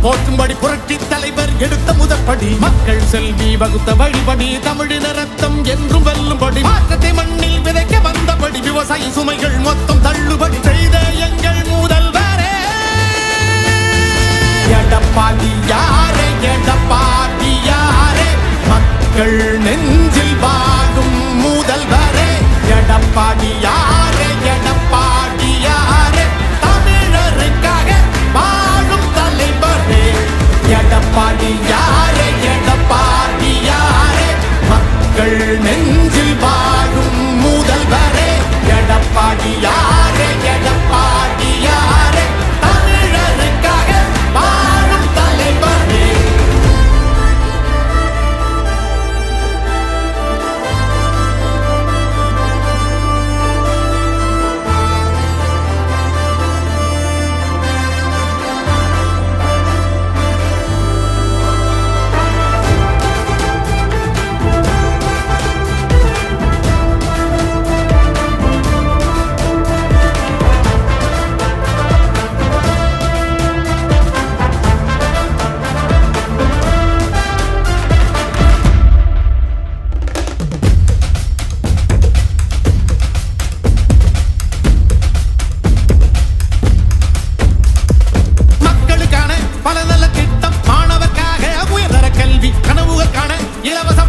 போற்றும்படி புரட்சி தலைவர் எடுத்த முதற்படி மக்கள் செல்வி வகுத்த வழிபடி தமிழின ரத்தம் என்றும் வெல்லும்படி மாற்றத்தை மண்ணில் விதைக்க வந்தபடி விவசாய சுமைகள் மொத்தம் தள்ளுபடி செய்த எங்கள் முதல்வரே எடப்பாடி யாரே எடப்பாடி யாரே மக்கள் நெஞ்சில் வாழும் முதல்வரே எடப்பாடி யாரே எடப்பாடி யாரே தமிழருக்காக வாழும் தலைவரே எடப்பாடி யாரே எடப்பாடி யாரே மக்கள் நெஞ்சில் வாழும் முதல்வரே எடப்பாடி யாரே எடப்பாடி யாரே தமிழருக்காக வாழும் தலைவரே. பல நல்ல திட்டம் மாணவர்க்காக உயர்தர கல்வி கனவுகள் காண இலவச